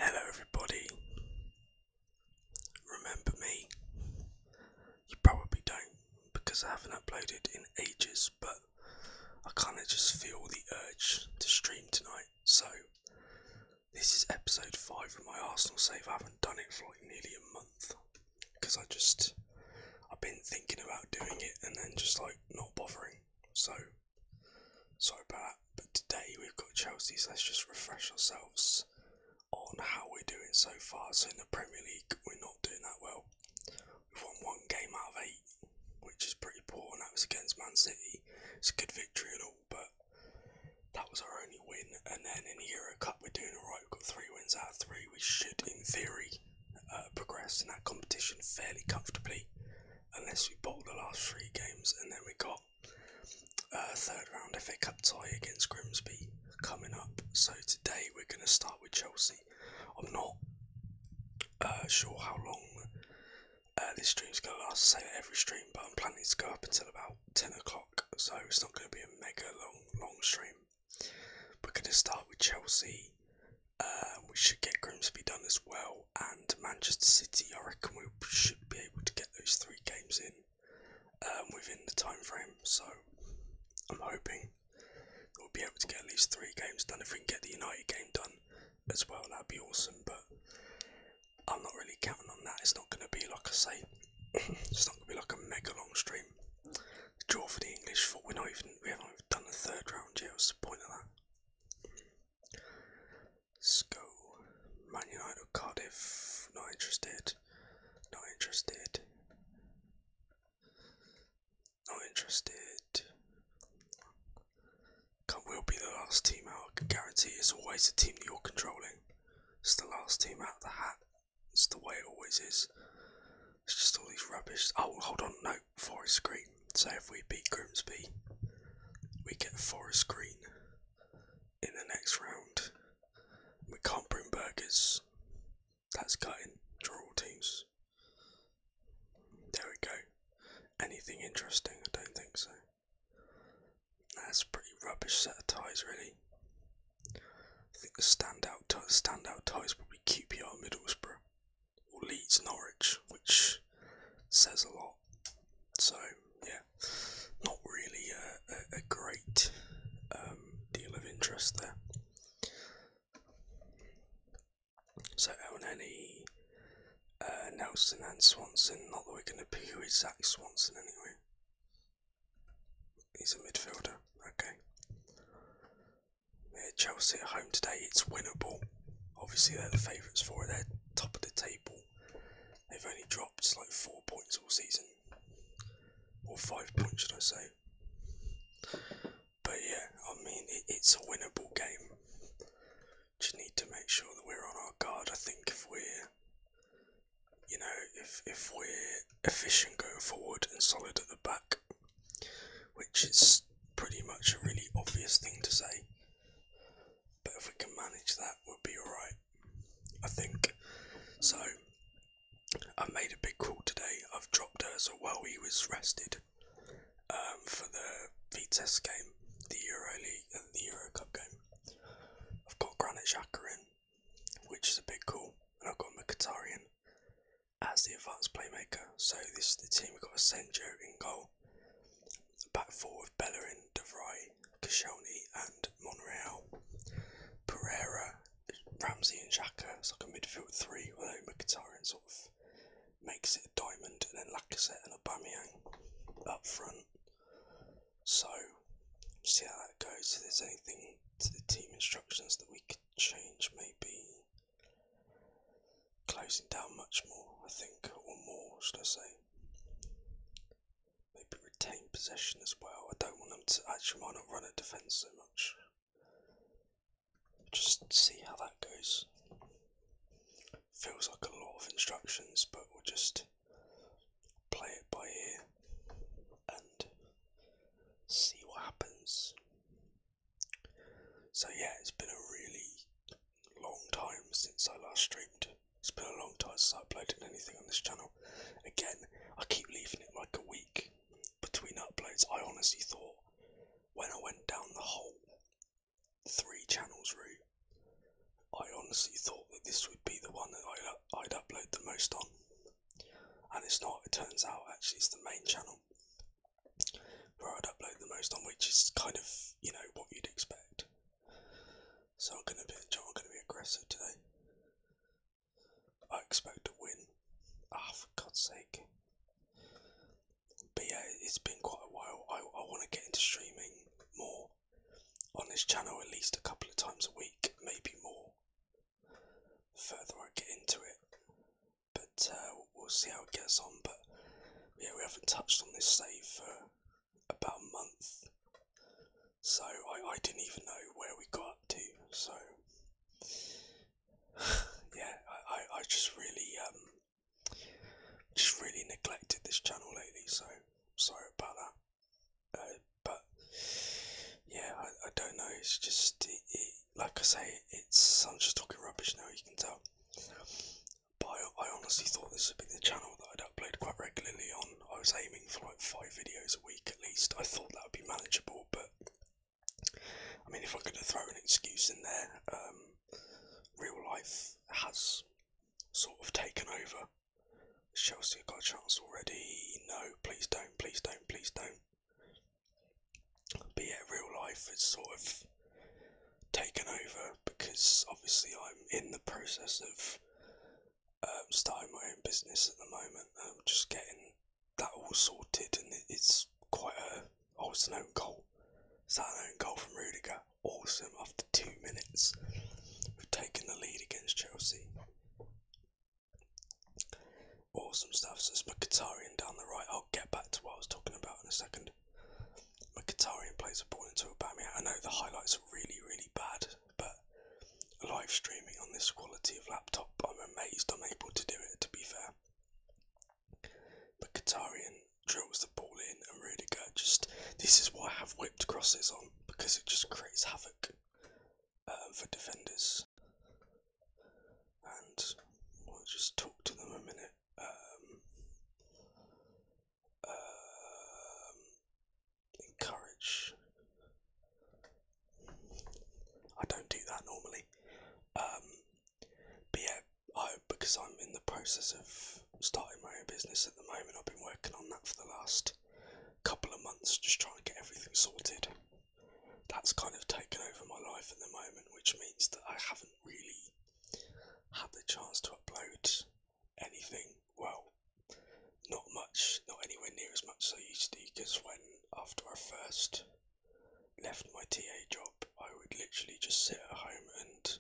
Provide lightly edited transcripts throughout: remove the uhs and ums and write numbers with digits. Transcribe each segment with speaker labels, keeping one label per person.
Speaker 1: Hello everybody. Remember me? You probably don't because I haven't uploaded in ages, but I kind of just feel the urge to stream tonight. So this is episode 5 of my Arsenal save. I haven't done it for like nearly a month because I've been thinking about doing it and then just like not bothering. So sorry about that. But today we've got Chelsea, so let's just refresh ourselves on how we're doing so far. So in the Premier League we're not doing that well. We've won 1 game out of 8, which is pretty poor, and that was against Man City. It's a good victory and all, but that was our only win. And then in the Euro Cup we're doing alright. We've got 3 wins out of 3. We should in theory progress in that competition fairly comfortably, unless we bottle the last 3 games. And then we got a 3rd round FA Cup tie against Grimsby coming up. So today we're going to start with Chelsea. I'm not sure how long this stream's going to last. I say that every stream, but I'm planning to go up until about 10 o'clock, so it's not going to be a mega long stream. We're going to start with Chelsea. We should get Grimsby done as well, and Manchester City. I reckon we should be able to get those 3 games in within the time frame, so I'm hoping we'll be able to get at least 3 games done. If we can get the United game done as well, that'd be awesome, but I'm not really counting on that. It's not going to be, like I say, it's not going to be like a mega long stream. The draw for the English foot, we haven't even done the 3rd round yet. What's the point of that? Let's go. Man United or Cardiff. Not interested. Not interested. Not interested. We'll be the last team out. I can guarantee it's always the team that you're controlling. It's the last team out of the hat. It's the way it always is. It's just all these rubbish. Oh, hold on, no, Forest Green. So if we beat Grimsby, we get Forest Green in the next round. We can't bring burgers. That's gutting. Draw all teams. There we go. Anything interesting? I don't think so. That's a pretty rubbish set of ties, really. I think the standout ties probably QPR Middlesbrough or Leeds Norwich, which says a lot. So yeah, not really a great deal of interest there. So Elneny, Nelson and Swanson. Not that we're going to pick. Who is Zach Swanson anyway? He's a midfielder. Okay. Yeah, Chelsea at home today. It's winnable. Obviously they're the favourites for it. They're top of the table. They've only dropped like 4 points all season. Or 5 points, should I say. But yeah, I mean, it's a winnable game. Just need to make sure that we're on our guard. I think if we're, you know, if we're efficient going forward and solid at the back, which is pretty much a really obvious thing to say, but if we can manage that, we'll be alright, I think. So I made a big call today. I've dropped Ozil while he was rested for the Vitesse game, the Euro League and the Euro Cup game. I've got Granit Xhaka in, which is a big call, and I've got Mkhitaryan as the advanced playmaker. So this is the team. We've got Asenjo in goal. Back 4 with Bellerin, De Vrij, Koscielny and Monreal. Pereira, Ramsey and Xhaka. It's like a midfield 3, although Mkhitaryan sort of makes it a diamond, and then Lacazette and Aubameyang up front. So see how that goes. If there's anything to the team instructions that we could change, maybe closing down much more, I think, or more, should I say. Maybe retain possession as well. I don't want them to actually might not run a defence so much. Just see how that goes. Feels like a lot of instructions, but we'll just play it by ear and see what happens. So yeah, it's been a really long time since I last streamed. It's been a long time since I uploaded anything on this channel. Again, I keep leaving it like a week between uploads. I honestly thought when I went down the whole 3 channels route, I honestly thought that this would kind of, what you'd expect. So I'm gonna be aggressive today. I expect to win. For God's sake. But yeah, it's been quite a while. I want to get into streaming more on this channel at least a couple of times a week, maybe more, the further I get into it. But we'll see how it gets on. But yeah, we haven't touched on this save for about a month, so I didn't even know where we got up to. So yeah, I just really neglected this channel lately, so sorry about that. But yeah, I don't know, it's just, like I say, I'm just talking rubbish now, you can tell. But I honestly thought this would be the channel that I'd upload quite regularly on. I was aiming for like 5 videos a week at least. I thought that would be manageable, but I mean, if I'm going to throw an excuse in there, real life has sort of taken over. Has Chelsea got a chance already? No, please don't, please don't, please don't. But yeah, real life has sort of taken over because obviously I'm in the process of starting my own business at the moment. I'm just getting that all sorted, and it's quite it's an own goal. Is that an own goal from Rudiger? Awesome, after 2 minutes. We've taken the lead against Chelsea. Awesome stuff. So it's Mkhitaryan down the right. I'll get back to what I was talking about in a second. Mkhitaryan plays a ball into Aubameyang. I know the highlights are really, really bad, but live streaming on this quality of laptop, I'm amazed I'm able to do it, to be fair. Mkhitaryan drills the ball in, and Rudiger this is why I have whipped crosses on, because it just creates havoc for defenders. And we'll just talk to them a minute. Encourage. I don't do that normally. But yeah, because I'm in the process of starting my own business at the moment, I've been working on that for the last couple of months, just trying to get everything sorted. That's kind of taken over my life at the moment, which means that I haven't really had the chance to upload anything. Well, not much, not anywhere near as much as I used to, because after I first left my TA job, I would literally just sit at home and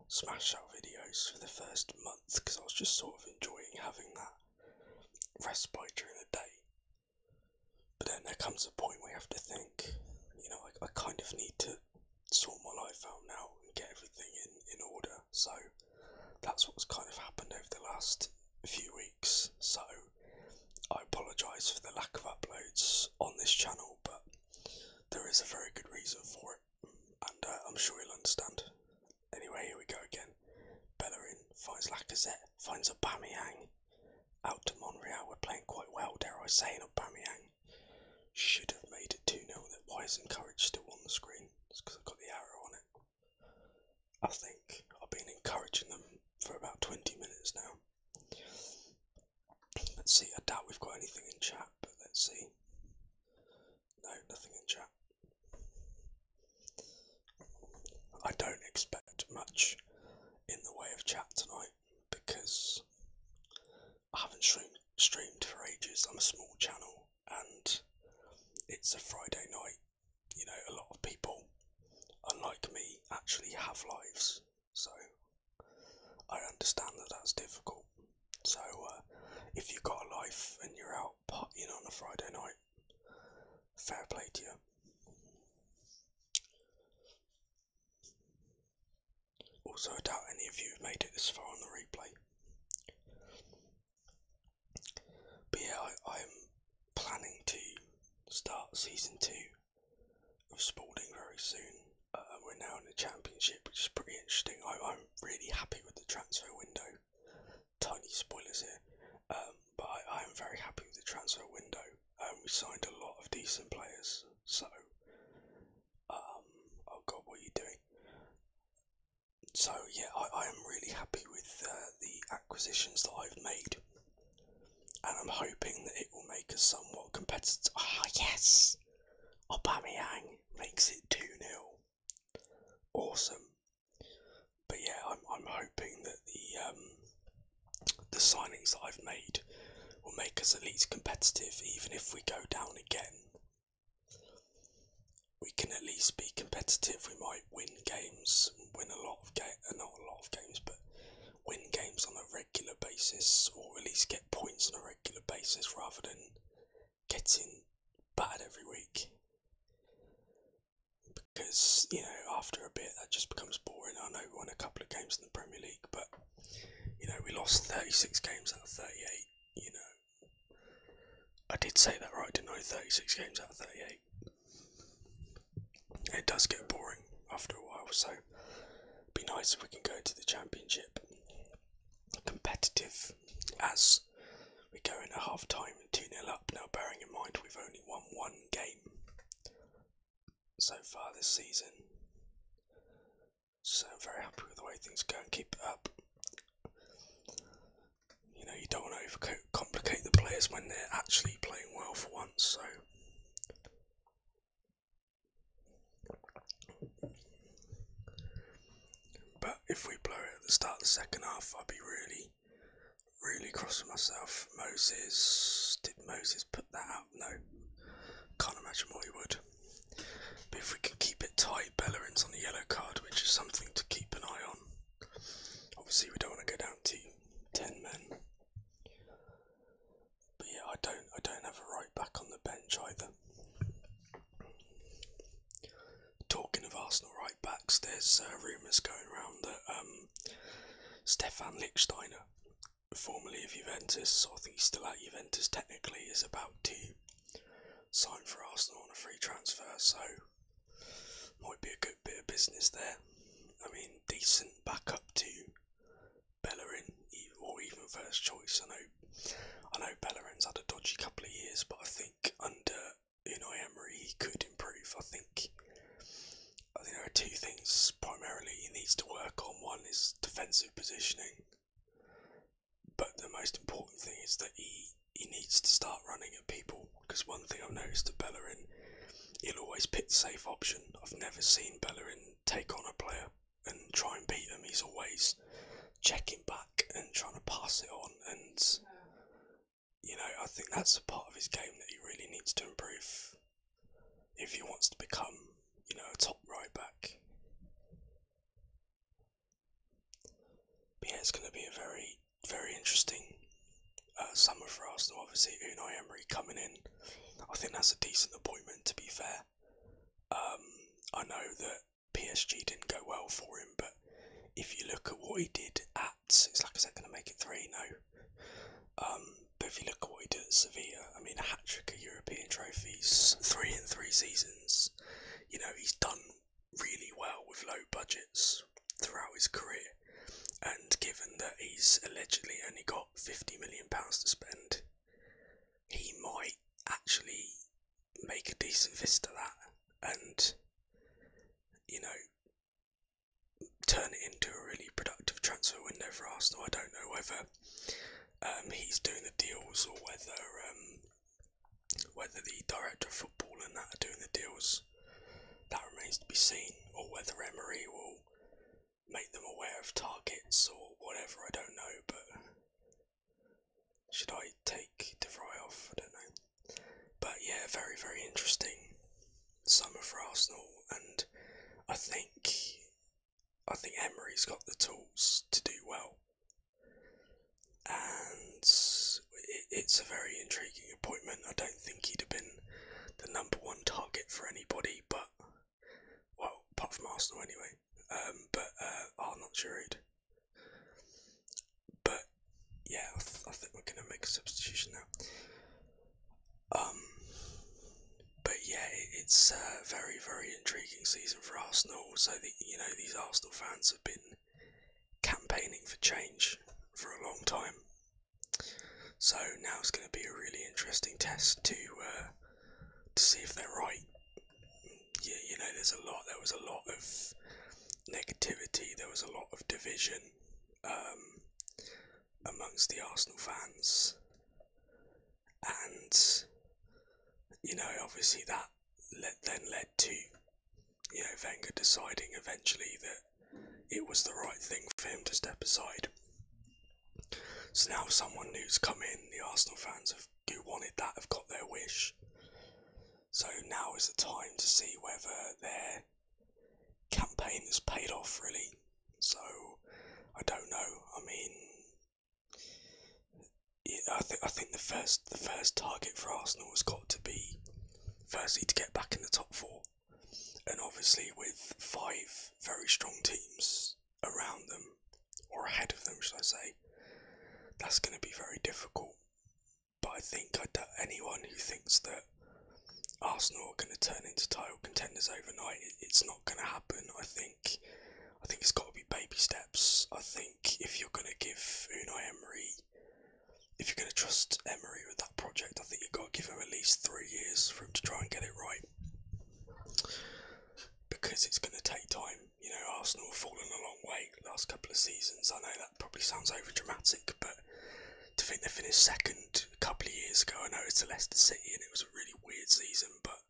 Speaker 1: smash out videos for the first month, because I was just sort of enjoying having that respite during the day. But then there comes a point where you have to think, I kind of need to sort my life out now and get everything in order. So that's what's kind of happened over the last few weeks. So I apologise for the lack of uploads on this channel, but there is a very good reason for it, and I'm sure you'll understand. Anyway, here we go again. Bellerin finds Lacazette, finds Aubameyang. Out to Monreal, we're playing quite well, dare I say, and Aubameyang should have made it 2-0. Why is Encourage still on the screen? It's because I've got the arrow on it. I think I've been encouraging them for about 20 minutes now. Let's see, I doubt we've got anything in chat, but let's see. No, nothing in chat. I don't expect much in the way of chat tonight, because I haven't streamed for ages. I'm a small channel, and it's a Friday night. A lot of people, unlike me, actually have lives, so I understand that that's difficult. So if you've got a life and you're out partying on a Friday night, fair play to you. Also, I doubt any of you have made it this far on the replay. But yeah, I'm planning to start season 2 of Spalding very soon. We're now in the Championship, which is pretty interesting. I'm really happy with the transfer window. Tiny spoilers here, but I am very happy with the transfer window. We signed a lot of decent players, so oh god, what are you doing? So yeah, I am really happy with the acquisitions that I've made, and I'm hoping that it will make us somewhat competitive. Ah, yes! Aubameyang makes it 2-0. Awesome. But yeah, I'm hoping that the signings that I've made will make us at least competitive, even if we go down again. We can at least be competitive. We might win games, win a lot of not a lot of games, but win games on a regular basis, or at least get points on a regular basis rather than getting battered every week. Because, you know, after a bit that just becomes boring. I know we won a couple of games in the Premier League, but, you know, we lost 36 games out of 38, you know. I did say that right, didn't I? 36 games out of 38. It does get boring after a while, so it'd be nice if we can go to the Championship competitive as we go in at half time and 2-0 up. Now, bearing in mind we've only won one game so far this season, so I'm very happy with the way things go and keep it up. You know, you don't want to overcomplicate the players when they're actually playing well for once, so but if we blow it at the start of the second half, I'll be really cross with myself. Did Moses put that out? No, can't imagine what he would. But if we can keep it tight, Bellerin's on the yellow card, which is something to keep an eye on. Obviously we don't want to go down to 10 men. But yeah, I don't have a right back on the bench either. Talking of Arsenal right backs, there's rumours going around that Stefan Lichtsteiner, formerly of Juventus, I think he's still at Juventus technically, is about to sign for Arsenal on a free transfer, so might be a good bit of business there. I mean, decent backup to Bellerin, or even first choice. I know Bellerin's had a dodgy couple of years, but I think under Unai Emery he could improve. I think there are two things primarily he needs to work on. One is defensive positioning, but the most important thing is that he needs to start running at people, because one thing I've noticed at Bellerin, he'll always pick the safe option. I've never seen Bellerin take on a player and try and beat him. He's always checking back and trying to pass it on, and you know, I think that's a part of his game that he really needs to improve if he wants to become, you know, a top right back. But yeah, it's going to be a very interesting summer for Arsenal. Obviously, Unai Emery coming in, I think that's a decent appointment, to be fair. I know that PSG didn't go well for him, but if you look at what he did at, it's like, is that going to make it 3? No. But if you look at what he did at Sevilla, I mean, a hat-trick of European trophies, 3 in 3 seasons. You know, he's done really well with low budgets throughout his career, and given that he's allegedly only got £50 million to spend, he might actually make a decent fist of that and, you know, turn it into a really productive transfer window for Arsenal. I don't know whether he's doing the deals or whether the director of football and that are doing the deals. That remains to be seen, or whether Emery will make them aware of targets or whatever, I don't know, but should I take De Vrij off? I don't know. But yeah, very interesting summer for Arsenal, and I think Emery's got the tools to do well, and it's a very intriguing appointment. I don't think he'd have been the number one target for anybody, but, well, apart from Arsenal anyway. I'm not sure he'd. But yeah, I think we're going to make a substitution now. But yeah, it's a very intriguing season for Arsenal. So these Arsenal fans have been campaigning for change for a long time. So now it's going to be a really interesting test to see if they're right. Yeah, you know, there was a lot of negativity, there was a lot of division amongst the Arsenal fans, and you know, obviously that led to, Wenger deciding eventually that it was the right thing for him to step aside. So now someone who's come in, the Arsenal fans who wanted that have got their wish. So now is the time to see whether their campaign has paid off, really. So I don't know. I mean, I think the first target for Arsenal has got to be, firstly, to get back in the top four, and obviously with 5 very strong teams around them, or ahead of them, should I say, that's going to be very difficult. But I think anyone who thinks that Arsenal are going to turn into title contenders overnight, it's not going to happen. I think it's got to be baby steps. I think if you're going to give Unai Emery, if you're going to trust Emery with that project, I think you've got to give him at least 3 years for him to try and get it right. Because it's going to take time. Arsenal have fallen a long way the last couple of seasons. I know that probably sounds over dramatic, but to think they finished second a couple of years ago, I know it's to Leicester City and it was a really weird season, but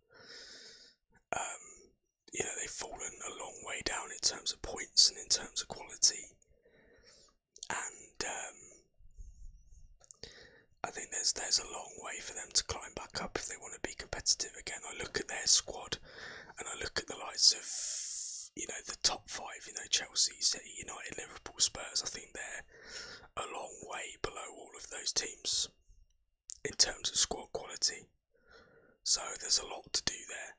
Speaker 1: they've fallen a long way down in terms of points and in terms of quality, and I think there's a long way for them to climb back up if they want to be competitive again. I look at their squad and I look at the likes of the top 5, Chelsea, City, United, Liverpool, Spurs. I think they're a long way below all of those teams in terms of squad quality. So there's a lot to do there,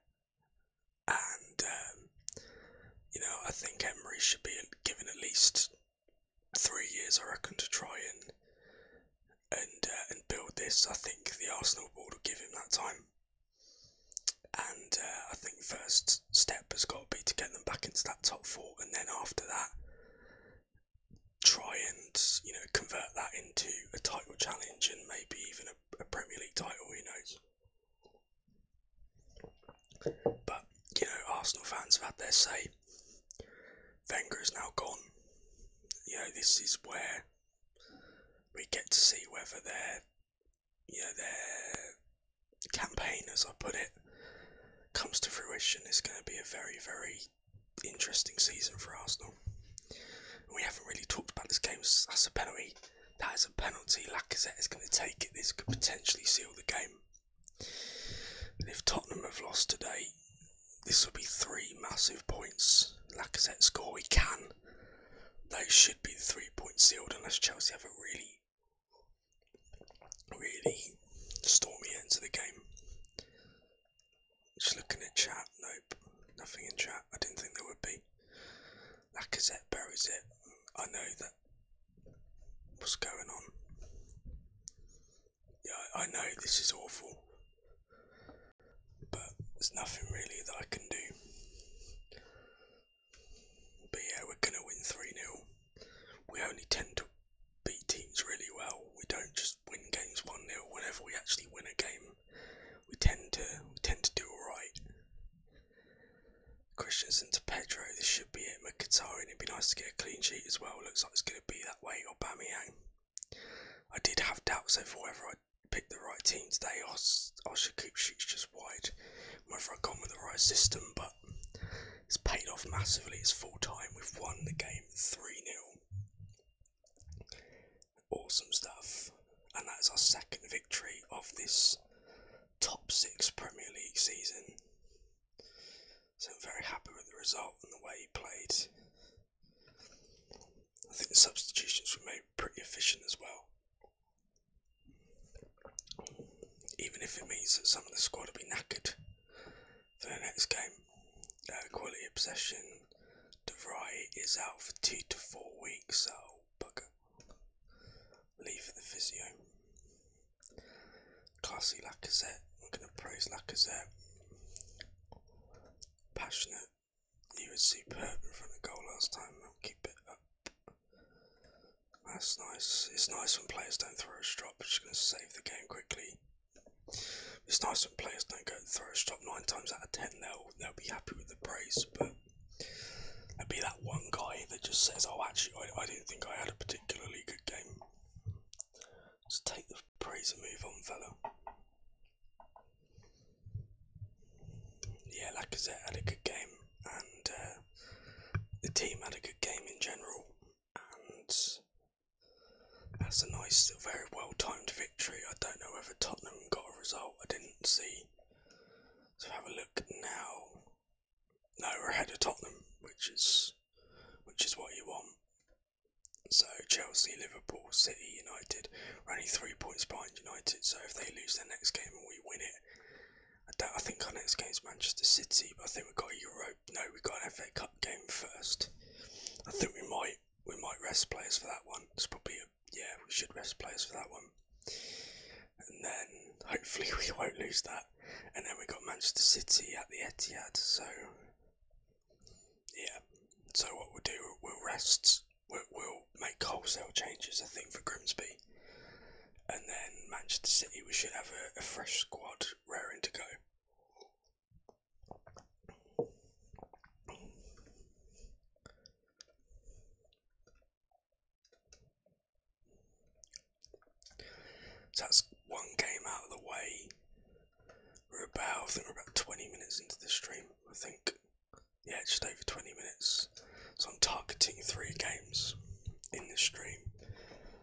Speaker 1: and I think Emery should be given at least 3 years, I reckon, to try and build this. I think the Arsenal board will give him that time, and I think first step has got to be to get them back into that top 4, and then after that try and convert that into a title challenge and maybe even a Premier League title, who knows. But Arsenal fans have had their say. Wenger is now gone. This is where we get to see whether their campaign, as I put it, comes to fruition. It's going to be a very, very interesting season for Arsenal. We haven't really talked about this game. That's a penalty. That is a penalty. Lacazette is going to take it. This could potentially seal the game. And if Tottenham have lost today, this will be 3 massive points. Lacazette score, he can. Those should be the 3 points sealed unless Chelsea have a really, really stormy end to the game. Just looking at chat. Nope, nothing in chat. I didn't think there would be. Lacazette buries it. I know that. What's going on? Yeah, I know this is awful, but there's nothing really that I can do. But yeah, we're going to win 3-0. We only tend to beat teams really well. We don't just win games 1-0. Whenever we actually win a game, we tend to do alright. Christensen to Pedro, this should be it. Mkhitaryan, it'd be nice to get a clean sheet as well. Looks like it's going to be that way. Aubameyang. I did have doubts over whether I picked the right team today. Oshakup shoots just wide. Whether I'd gone with the right system, but it's paid off massively. It's full time. We've won the game 3-0. Awesome stuff. And that's our second victory of this top 6 Premier League season. So I'm very happy with the result and the way he played. I think the substitutions were made pretty efficient as well. Even if it means that some of the squad will be knackered for the next game. Quality of possession. De Vrij is out for 2 to 4 weeks. Oh, bugger. Leave for the physio. Classy Lacazette. I'm going to praise Lacazette. Passionate. He was superb in front of goal last time. I'll keep it up. That's nice. It's nice when players don't throw a strop. I'm just going to save the game quickly. It's nice when players don't go and throw a strop. 9 times out of 10 they'll be happy with the praise, but there'll be that one guy that just says, oh actually I didn't think I had a particularly good game. Just take the praise and move on, fella. yeah, Lacazette had a good game, and the team had a good game in general, and that's a nice, very well-timed victory. I don't know whether Tottenham got a result. I didn't see. So have a look now. No, we're ahead of Tottenham, which is what you want. So Chelsea, Liverpool, City, United, we're only 3 points behind United. So if they lose their next game and we win it, I think our next game is Manchester City. But I think we've got a we've got an FA Cup game first. I think we might rest players for that one. It's probably yeah, we should rest players for that one. And then hopefully we won't lose that. And then we got Manchester City at the Etihad. So yeah. So what we'll do, we'll rest. We'll make wholesale changes, I think, for Grimsby. And then Manchester City, we should have a fresh squad raring to go. So that's one game out of the way. I think we're about 20 minutes into the stream. I think, yeah, just over 20 minutes. So I'm targeting 3 games in the stream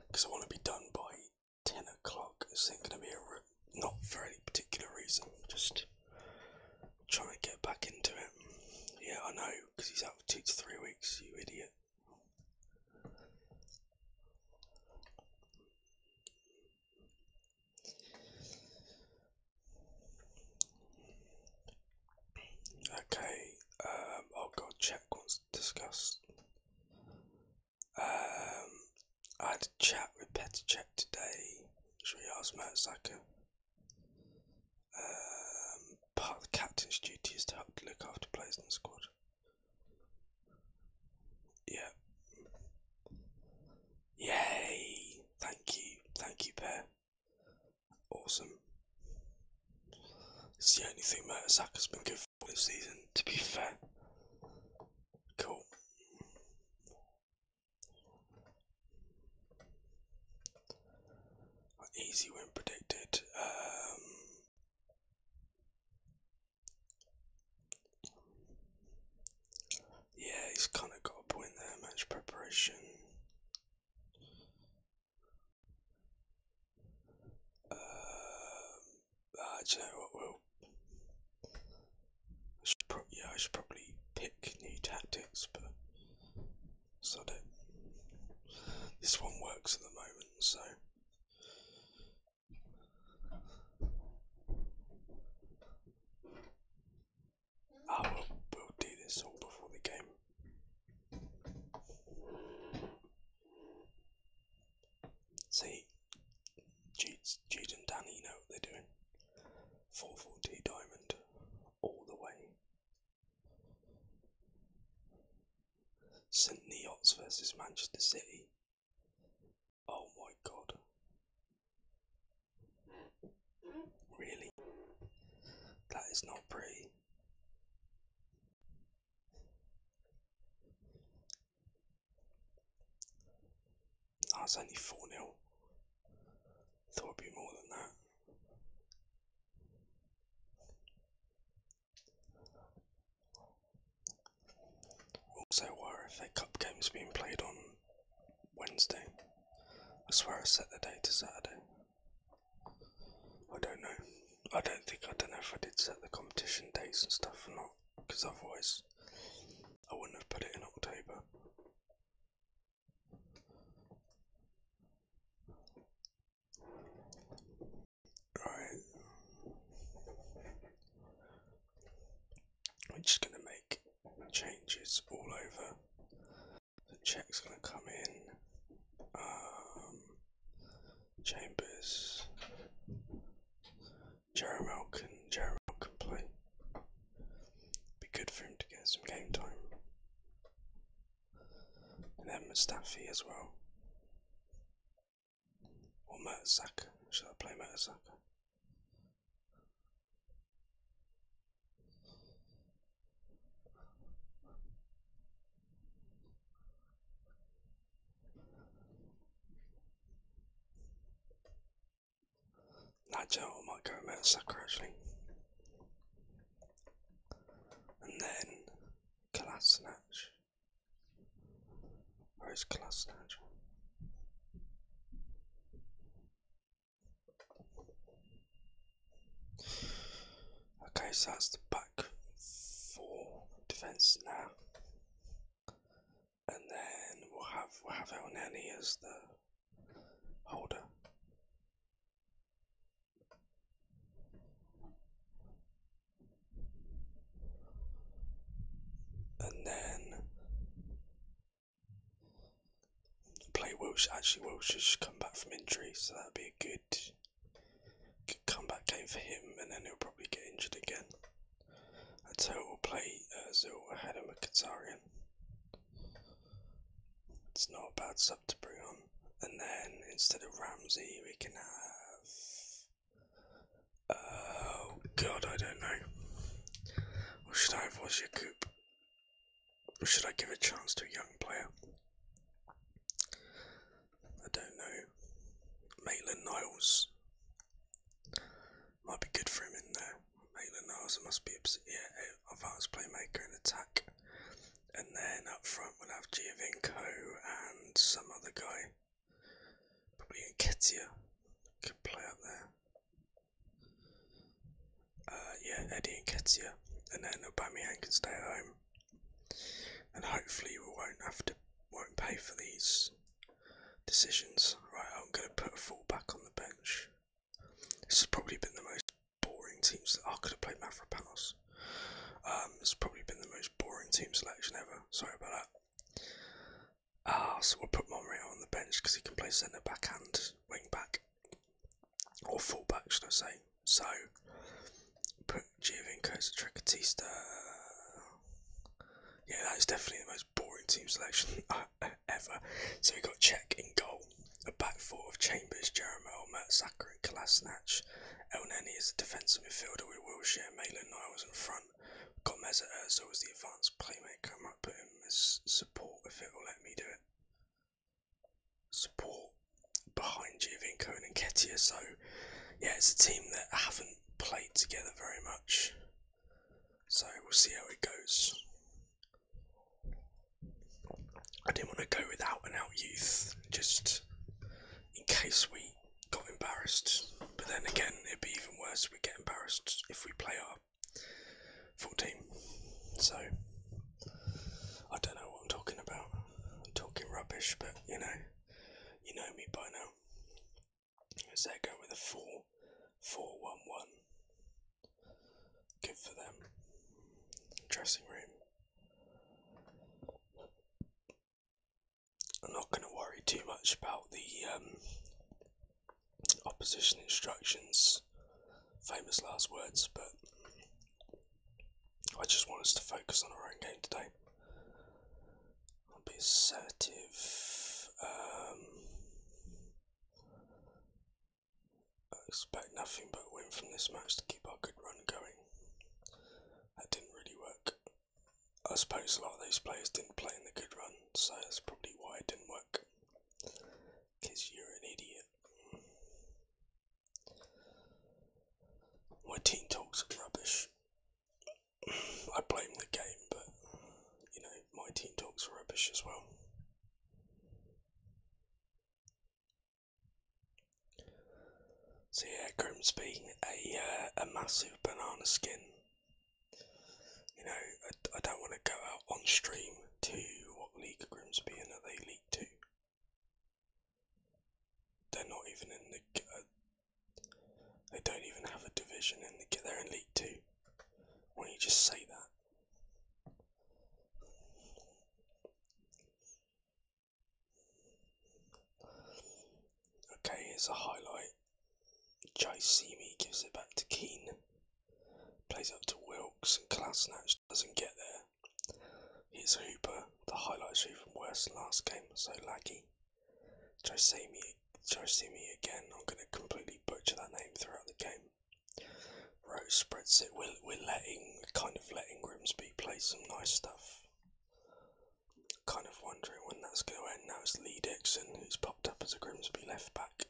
Speaker 1: because I want to be done by 10 o'clock. It's going to be not for any particular reason, just trying to get back into it. Yeah, I know, because he's out for 2 to 3 weeks, you idiot. Okay, I'll go check what's discussed. I had a chat with Petr today. Should we ask Mertesacker? Part of the captain's duty is to help to look after players in the squad. Yeah. Yay! Thank you, Pear. Awesome. It's the only thing Mertesacker's been good for this season, to be fair. Cool. Easy win predicted. Yeah, he's kind of got a point there. Match preparation. Do you know what? I should probably pick new tactics, but sod it. This one works at the moment, so. We'll do this all before the game. See, Utd and Danny know what they're doing. 440 diamond, all the way. St Neots versus Manchester City. Oh my god. Really? That is not pretty. Oh, it's only 4-0. Thought it'd be more than that. Also, why are FA Cup games being played on Wednesday? I swear I set the day to Saturday. I don't know. I don't know if I did set the competition dates and stuff or not, because otherwise I wouldn't have put it in October. Right. We're just going to make changes all over. The check's going to come in. Chambers. Jeremy can play. Be good for him to get some game time. And then Mustafi as well. Or Mertesacker. Should I play Mertesacker? Nah, Joe, I might go with Mertesacker actually. Where's Kolasinac? Okay, so that's the back four defence now. And then we'll have El Neni as the holder. And then play Wilsh. Actually, Wilshire's come back from injury, so that'd be a good comeback game for him, and then he'll probably get injured again. And so we'll play Zul ahead of Mkhitaryan. It's not a bad sub to bring on. And then instead of Ramsey, we can have. Oh God, I don't know. Or should I have Wozniak? Or should I give a chance to a young player? I don't know. Maitland-Niles might be good for him in there. Maitland-Niles must be advanced playmaker in attack. And then up front we'll have Giovinco and some other guy. Probably Nketiah could play up there. Yeah, Eddie Nketiah. And then Aubameyang can stay at home. And hopefully we won't pay for these decisions. Right, I'm going to put a fullback on the bench. This has probably been the most boring teams. I could have played Mavropanos. It's probably been the most boring team selection ever. Sorry about that. So we'll put Monreal on the bench because he can play centre back and wing back, or full back, should I say? So put Giovinco as a Tricotista. Yeah, that is definitely the most boring team selection ever. So we got Cech in goal, a back four of Chambers, Jeremel, Mertesacker and Kolasinac. El Neni is the defensive midfielder with Wilshere, Maitland-Niles in front. Got Mesut Ozil as the advanced playmaker. I might put him as support if it will let me do it. Support behind Giovinco and Nketiah. So yeah, it's a team that haven't played together very much. So we'll see how it goes. I didn't want to go without and out youth, just in case we got embarrassed. But then again, it'd be even worse if we get embarrassed if we play our full team. So I don't know what I'm talking about. I'm talking rubbish, but you know me by now. So they go with a 4-4-1-1. Good for them. Dressing room. I'm not going to worry too much about the opposition instructions, famous last words, but I just want us to focus on our own game today. I'll be assertive. I expect nothing but a win from this match to keep our good run going. That didn't really work. I suppose a lot of those players didn't play in the good run, so that's probably why it didn't work. Because you're an idiot. My team talks rubbish. I blame the game, but my team talks rubbish as well. So yeah, Grimsby, a massive banana skin. I don't want to go out on stream to what league Grimsby in. Are they League 2? They're not even in the. They don't even have a division in the. They're in League 2. Why don't you just say that? Okay, here's a highlight. Jaisimi gives it back to Keane. Plays up to Wilkes and Kolasinac doesn't get there. Here's Hooper. The highlights are even worse than last game, so laggy. Jaisimi again. I'm going to completely butcher that name throughout the game. Rose spreads it. We're kind of letting Grimsby play some nice stuff. Kind of wondering when that's going to end. Now it's Lee Dixon who's popped up as a Grimsby left back.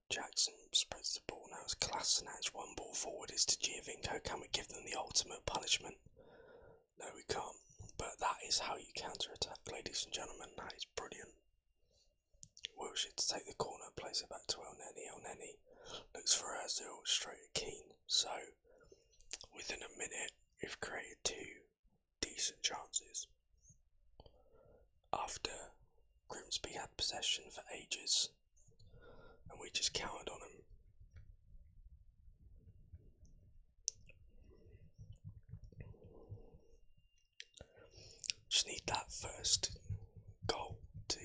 Speaker 1: Jackson spreads the ball. Now it's Kolasinac. One ball forward is to Giovinco. Can we give them the ultimate punishment? No, we can't. But that is how you counter-attack, ladies and gentlemen. That is brilliant. Wilshere to take the corner, plays it back to El Neni. El Neni looks for Ozil straight at Keane. So, within a minute, we've created 2 decent chances. After Grimsby had possession for ages, and we just counted on him. Just need that first goal to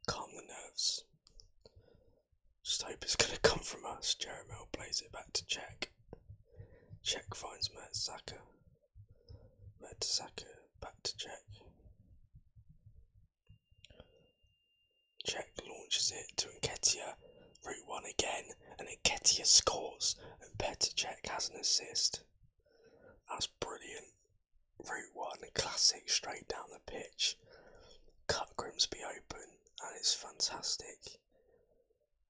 Speaker 1: calm the nerves. Just hope it's going to come from us. Jeremy plays it back to Czech. Czech finds Mertesacker. Mertesacker back to Czech. Czech launches it to Nketiah. Route 1 again, and Nketiah scores, and Petr Cech has an assist. That's brilliant. Route 1, classic, straight down the pitch. Cut Grimsby open, and it's fantastic.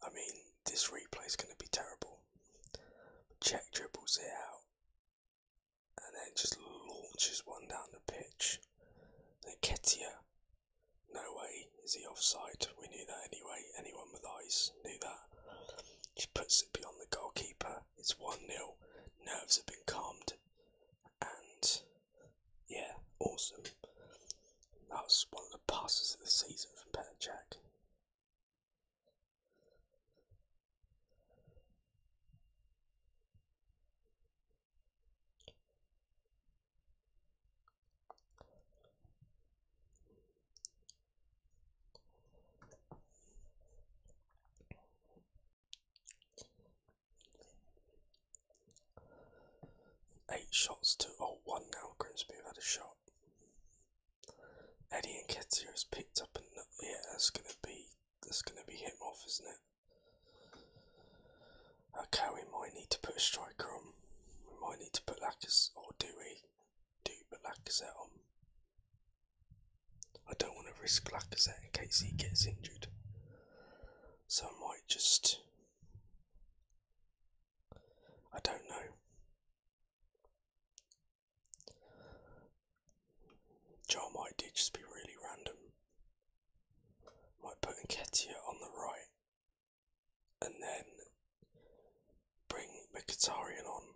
Speaker 1: I mean, this replay is going to be terrible. Cech dribbles it out, and then just launches one down the pitch. Nketiah, no way is he offside. We knew that anyway. Anyone with eyes knew that. Just puts it beyond the goalkeeper. It's 1-0. Nerves have been calmed. And yeah, awesome. That was one of the passes of the season from Petr Cech. Eight shots to 1 now. Grimsby have had a shot. Eddie Nketiah has picked up yeah, that's gonna be him off, isn't it? Okay, we might need to put a striker on. We might need to put Lacazette, or do we? Put Lacazette on. I don't want to risk Lacazette in case he gets injured. So I might just... I don't know. Joe might just be really random. Might put Nketiah on the right, and then bring Mkhitaryan on,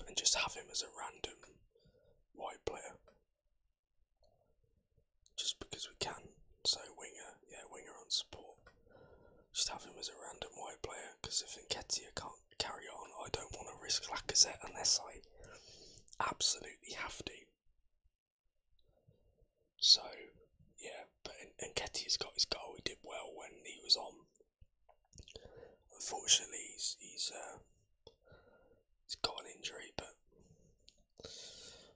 Speaker 1: and just have him as a random wide player. Just because we can. So winger on support. Just have him as a random wide player, because if Nketiah can't carry on, I don't want to risk Lacazette unless I absolutely have to. So, yeah, but Nketiah's got his goal. He did well when he was on. Unfortunately, he's got an injury, but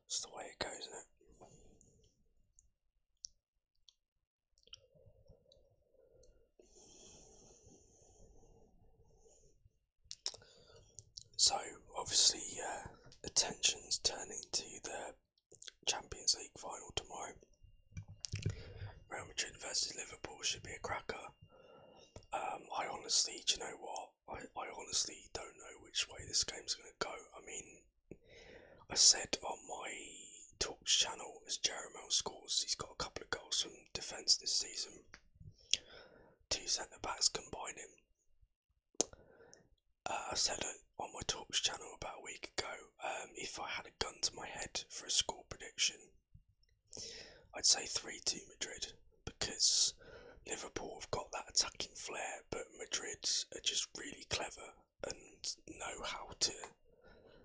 Speaker 1: it's the way it goes, isn't it? So, obviously, attention's turning to the Champions League final tomorrow. Real Madrid versus Liverpool should be a cracker. I honestly, do you know what? I honestly don't know which way this game's going to go. I mean, I said on my Talks channel, as Jeremy scores, he's got a couple of goals from defence this season. 2 centre-backs combining. I said on my Talks channel about a week ago, if I had a gun to my head for a score prediction, I'd say 3-2 Madrid, because Liverpool have got that attacking flair, but Madrid are just really clever and know how to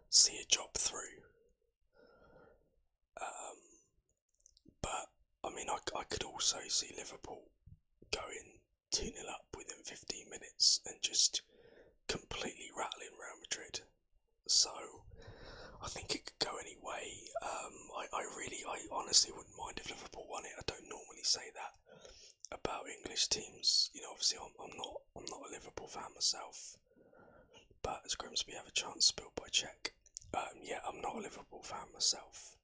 Speaker 1: see a job through. But I mean, I could also see Liverpool going 2-0 up within 15 minutes and just completely rattling Real Madrid. So I think it could go any way. I honestly wouldn't mind if Liverpool won it. I don't normally say that about English teams. You know, obviously I'm not a Liverpool fan myself, but as Grimsby have a chance spilled by Cech. Yeah, I'm not a Liverpool fan myself,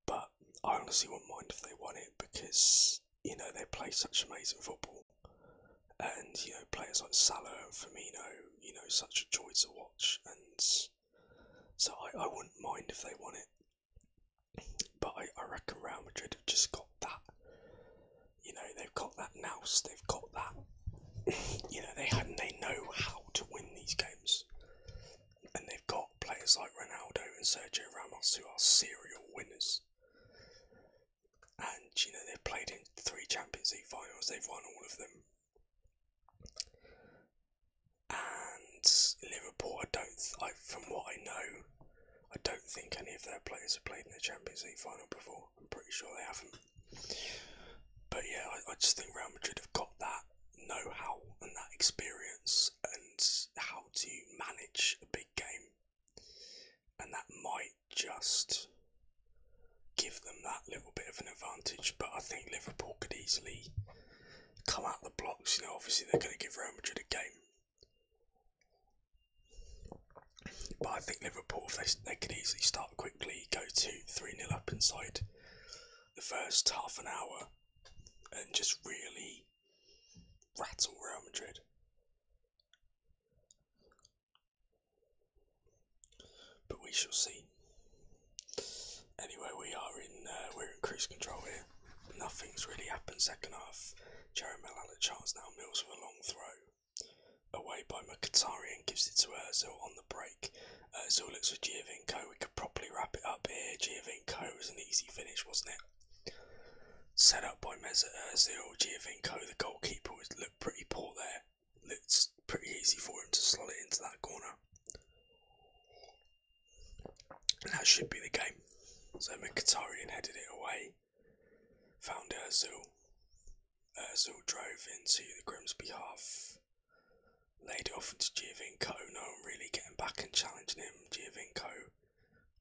Speaker 1: but I honestly wouldn't mind if they won it, because you know they play such amazing football, and you know players like Salah and Firmino, you know, such a joy to watch, and so I wouldn't mind if they won it. I reckon Real Madrid have just got that. You know, they've got that nous, they've got that. You know, they know how to win these games, and they've got players like Ronaldo and Sergio Ramos who are serial winners. And you know, they've played in 3 Champions League finals, they've won all of them. And Liverpool, from what I know, I don't think any of their players have played in a Champions League final before. I'm pretty sure they haven't. But yeah, I just think Real Madrid have got that know-how and that experience and how to manage a big game. And that might just give them that little bit of an advantage. But I think Liverpool could easily come out the blocks. You know, obviously they're going to give Real Madrid a game. But I think Liverpool, if they could easily start quickly, go to 3-0 up inside the first half an hour and just really rattle Real Madrid. But we shall see. Anyway, we're in cruise control here. Nothing's really happened second half. Jeremy had a chance now. Mills with a long throw. Away by Mkhitaryan, gives it to Ozil on the break. Ozil looks for Giovinco. We could probably wrap it up here. Giovinco was an easy finish, wasn't it? Set up by Mesut Ozil. Giovinco, the goalkeeper, looked pretty poor there. Looked pretty easy for him to slot it into that corner. And that should be the game. So Mkhitaryan headed it away. Found Ozil. Ozil drove into the Grimsby half. Laid it off into Giovinco. No one really getting back and challenging him. Giovinco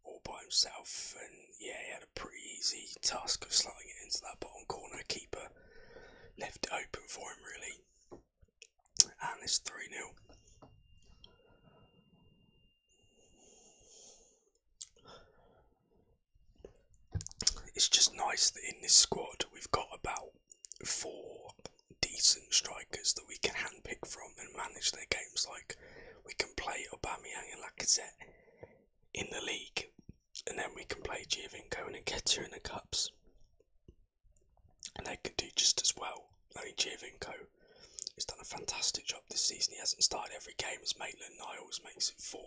Speaker 1: all by himself. And yeah, he had a pretty easy task of slotting it into that bottom corner. Keeper left it open for him, really. And it's 3-0. It's just nice that in this squad we've got about 4 decent strikers that we can handpick from and manage their games. Like, we can play Aubameyang and Lacazette in the league, and then we can play Giovinco and Nketiah in the cups, and they can do just as well. I mean, Giovinco has done a fantastic job this season. He hasn't started every game as Maitland-Niles makes it 4.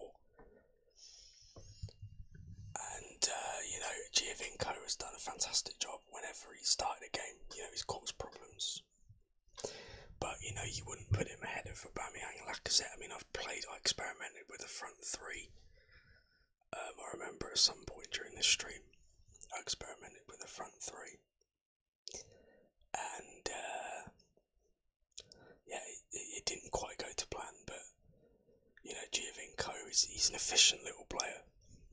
Speaker 1: And, you know, Giovinco has done a fantastic job whenever he started a game. You know, he's caused problems. But, you know, you wouldn't put him ahead of Aubameyang and Lacazette. I mean, I experimented with the front 3. I remember at some point during this stream, I experimented with the front 3. And, yeah, it didn't quite go to plan, but, you know, Giovinco, he's an efficient little player.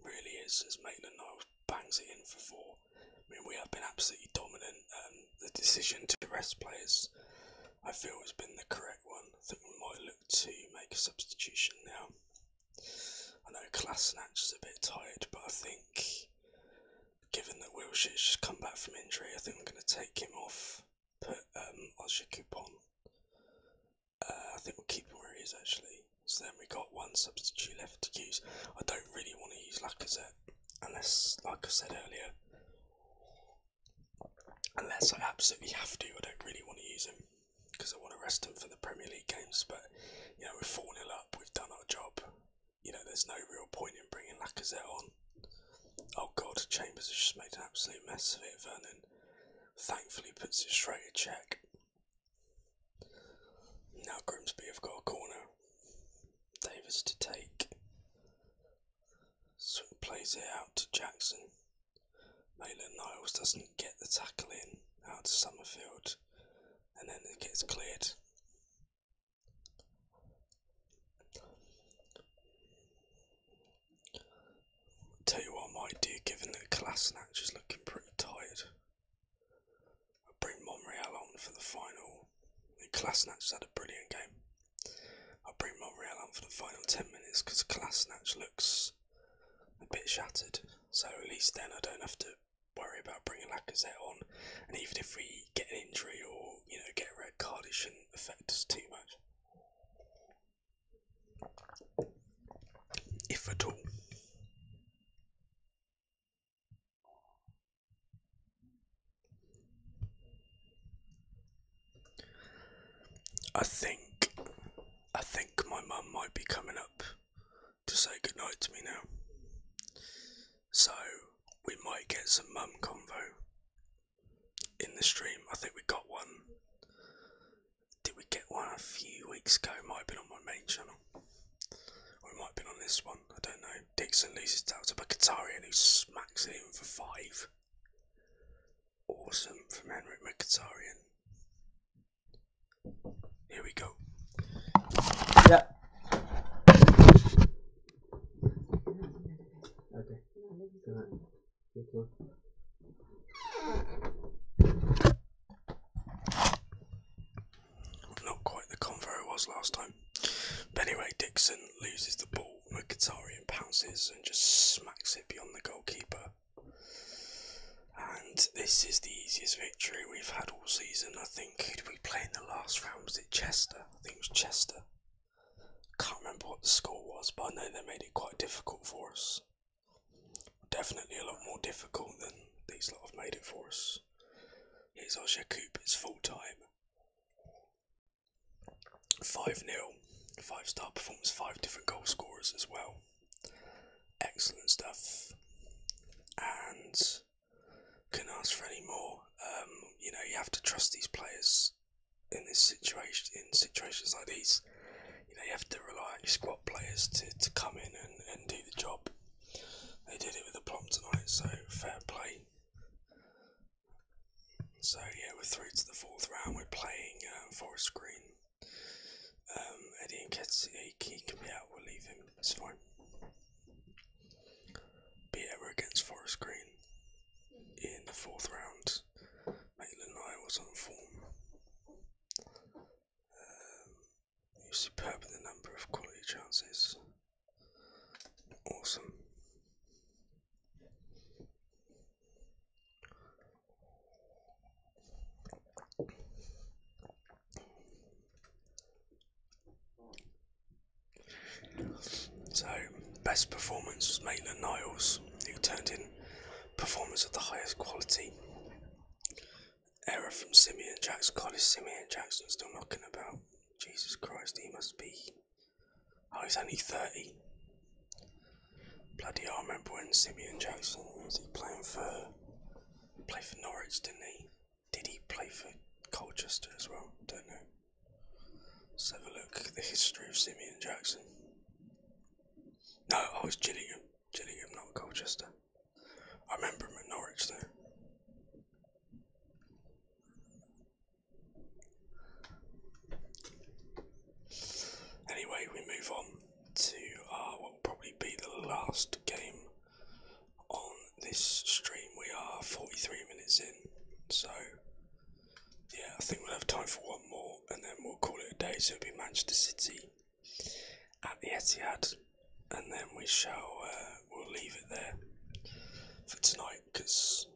Speaker 1: Really is, as Maitland-Niles bangs it in for 4. I mean, we have been absolutely dominant. The decision to rest players, I feel, has been the correct one. I think we might look to make a substitution now. I know Kolasinac is a bit tired, but I think, given that Wilshire's just come back from injury, I think I'm going to take him off, put Ozil on. I think we'll keep him where he is, actually. So then we got 1 substitute left to use. I don't really want to use Lacazette, unless, like I said earlier, unless I absolutely have to. I don't really want to use him, because I want to rest him for the Premier League games. But, you know, we're 4-0 up, we've done our job. You know, there's no real point in bringing Lacazette on. Oh God, Chambers has just made an absolute mess of it. Vernon thankfully puts it straight at check. Now Grimsby have got a corner. Davis to take. Swing plays it out to Jackson. Maitland-Niles doesn't get the tackle in, out to Summerfield, and then it gets cleared. Tell you what I might do, given that Kolasinac is looking pretty tired. I'll bring Monreal on for the final. I mean, Kolasinac had a brilliant game. I'll bring Monreal on for the final 10 minutes because Kolasinac looks a bit shattered. So at least then I don't have to worry about bringing Lacazette on. And even if we get an injury or, you know, get a red card, it shouldn't affect us too much. If at all. I think my mum might be coming up to say goodnight to me now. So we might get some mum convo in the stream. I think we got one. Did we get one a few weeks ago? It might have been on my main channel. Or it might have been on this one. I don't know. Dixon loses out to Mkhitaryan, who smacks it in for 5. Awesome from Henrik Mkhitaryan. Here we go.
Speaker 2: Yeah. Okay.
Speaker 1: Not quite the convo it was last time. But anyway, Dixon loses the ball. Mkhitaryan pounces and just smacks it beyond the goalkeeper. And this is the easiest victory we've had all season, I think. Who did we play in the last round? Was it Chester? I think it was Chester. Can't remember what the score was, but I know they made it quite difficult for us. Definitely a lot more difficult than these lot have made it for us. Here's our Jakub, it's full time. 5-0, 5-star performance, 5 different goal scorers as well. Excellent stuff. And couldn't ask for any more. You know, you have to trust these players in this situation, in situations like these. You know, you have to rely on your squad players to come in and do the job. They did it with aplomb tonight, so fair play. So yeah, we're through to the 4th round. We're playing Forest Green. Eddie and Ketsi, he can be out. We'll leave him. It's fine. But yeah, we're against Forest Green in the 4th round. Maitland-Niles on form. He was superb in the number of quality chances. Awesome. So, best performance was Maitland-Niles, who turned in performance of the highest quality. Error from Simeon Jackson. God, is Simeon Jackson still knocking about? Jesus Christ, he must be... Oh, he's only 30. Bloody hell, I remember when Simeon Jackson, was he playing for... Play for Norwich, didn't he? Did he play for Colchester as well? Don't know. Let's have a look at the history of Simeon Jackson. No, I was Gillingham. Gillingham, not Colchester. I remember him at Norwich though. Anyway, we move on to what will probably be the last game on this stream. We are 43 minutes in, so yeah, I think we'll have time for one more and then we'll call it a day. So it'll be Manchester City at the Etihad, and then we shall we'll leave it there for tonight, because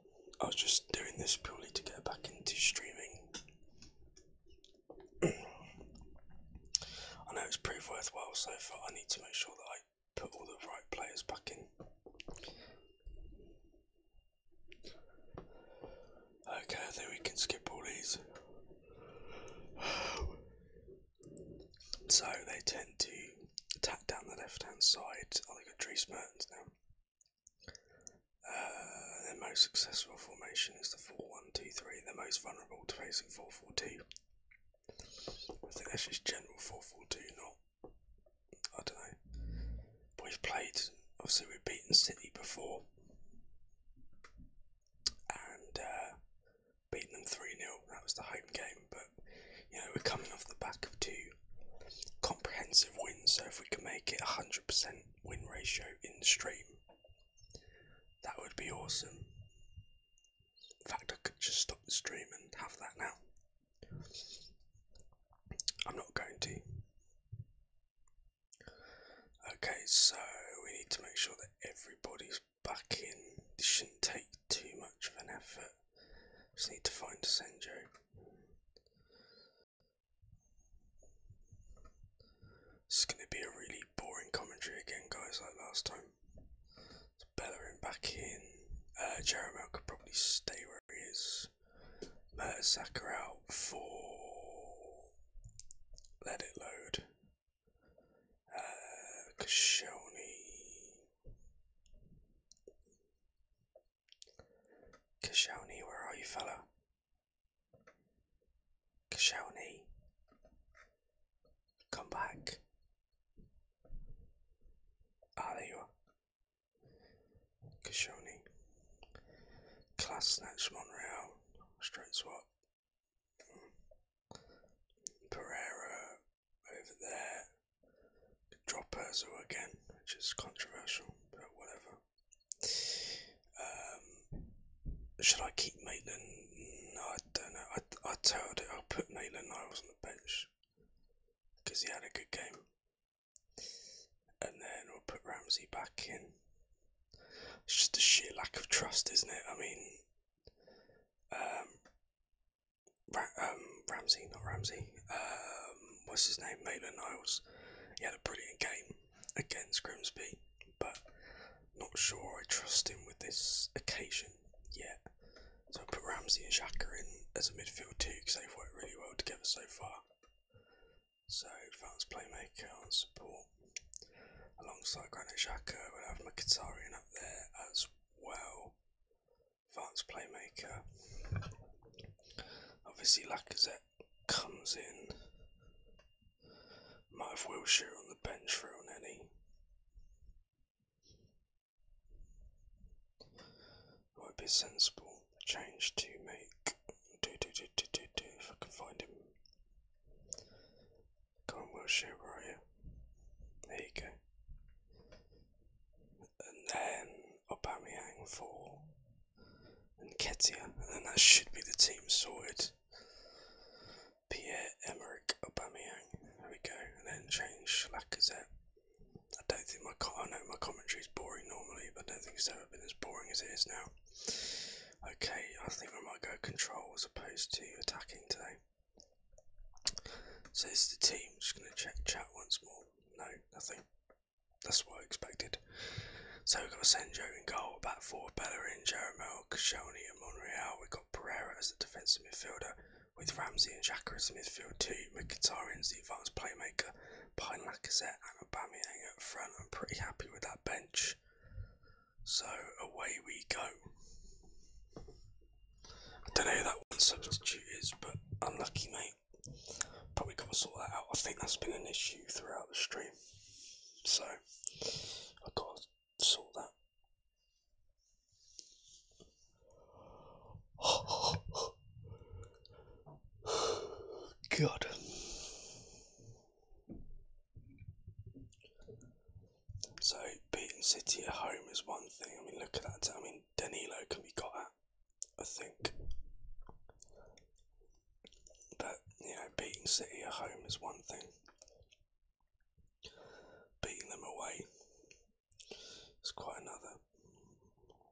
Speaker 1: I was just doing this purely to get back into streaming. I know it's proved worthwhile so far. I need to make sure that I put all the right players back in. Okay, I think we can skip all these. So they tend to attack down the left hand side. Oh, they got Dries Mertens now. Their most successful formation is the 4-1-2-3. They're most vulnerable to facing 4-4-2. I think that's just general 4-4-2, not, I don't know. But we've played, obviously we've beaten City before, and beaten them 3-0, that was the home game, but you know, we're coming off the back of 2 comprehensive wins, so if we can make it 100% win ratio in the stream, that would be awesome. In fact, I could just stop the stream and have that now. I'm not going to. Okay, so we need to make sure that everybody's back in. This shouldn't take too much of an effort. Just need to find Senjo. This is going to be a really boring commentary again, guys, like last time. It's Bellerin back in. Jeremy could probably stay where he is. Mertesacker out for Let it load. Koscielny. Koscielny, where are you, fella? Koscielny. Come back. Ah, there you are. Koscielny. Class snatch Monreal. Straight swap. Pereira over there. Drop Ozil again, which is controversial, but whatever. Should I keep Maitland? No, I don't know. I told it I'll put Maitland-Niles on the bench because he had a good game, and then we'll put Ramsey back in. It's just a sheer lack of trust, isn't it? I mean, Ramsey. What's his name? Maitland-Niles. He had a brilliant game against Grimsby, but not sure I trust him with this occasion yet. So I put Ramsey and Xhaka in as a midfield too because they've worked really well together so far. So advanced playmaker on support alongside Granit Xhaka. We'll have Mkhitaryan up there as well. Advanced playmaker. Obviously Lacazette comes in. Might have Wilshere on the bench for Elneny. Might be a sensible change to make. If I can find him. Go on, Wilshere, where are you? There you go. And then Aubameyang for Nketiah, and then that should be the team sorted. Pierre-Emerick Aubameyang. There we go, and then change Lacazette. I don't think I know my commentary is boring normally, but I don't think it's ever been as boring as it is now. Okay, I think I might go control as opposed to attacking today. So this is the team. Just going to check chat once more. No, nothing. That's what I expected. So we've got Senjo in goal, back four, Bellerin, Jeremel, Koscielny and Monreal. We've got Pereira as the defensive midfielder, with Ramsey and Xhaka as the midfield two. Mkhitaryan's the advanced playmaker, behind Lacazette and Aubameyang at front. I'm pretty happy with that bench. So away we go. I don't know who that one substitute is, but unlucky, mate. Probably got to sort that out. I think that's been an issue throughout the stream, so I've got to sort that. God. So beating City at home is one thing. I mean, look at that. I mean, Danilo can be got at, I think. But, you know, beating City at home is one thing. Beating them away is quite another.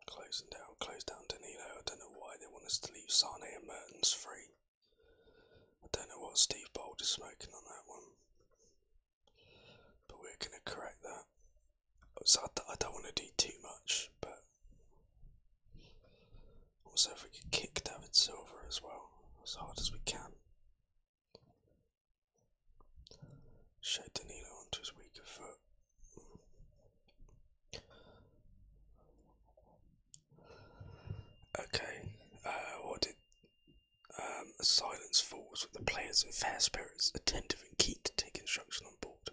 Speaker 1: Close down Danilo. I don't know why they want us to leave Sane and Mertens free. I don't know what Steve Bold is smoking on that one. But we're going to correct that. So I don't want to do too much, but also if we could kick David Silva as well, as hard as we can. Show Danilo onto his weaker foot. Okay, what did silence falls with the players in fair spirits, attentive and keen to take instruction on board.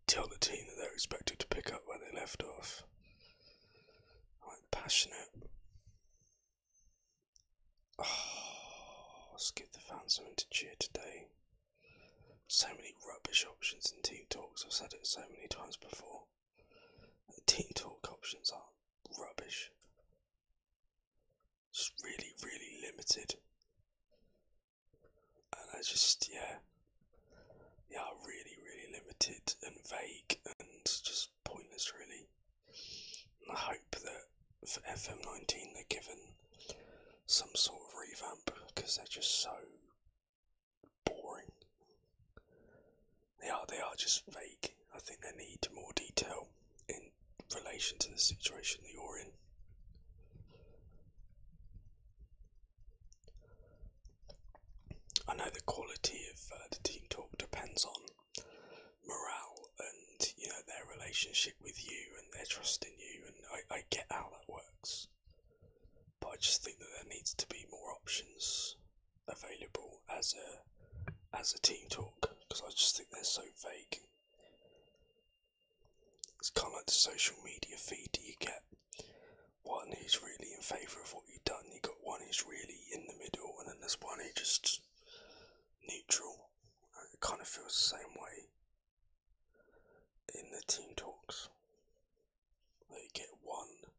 Speaker 1: Tell the team that they're expected to pick up where they left off. Right, passionate. Oh, let's give the fans something to cheer today. So many rubbish options in team talks. I've said it so many times before. The team talk options are rubbish. Just really, really limited. And I just, yeah, really, really limited and vague and just pointless, really. And I hope that for FM19 they're given some sort of revamp because they're just so boring. They are just vague. I think they need more detail in relation to the situation that you're in. I know the quality of the team talk depends on morale and, you know, their relationship with you and their trust in you, and I get how that works. But I just think that there needs to be more options available as a team talk, because I just think they're so vague. It's kind of like the social media feed. You get one who's really in favour of what you've done, you got one who's really in the middle, and then there's one who's just neutral. And it kind of feels the same way in the team talks. Like you get one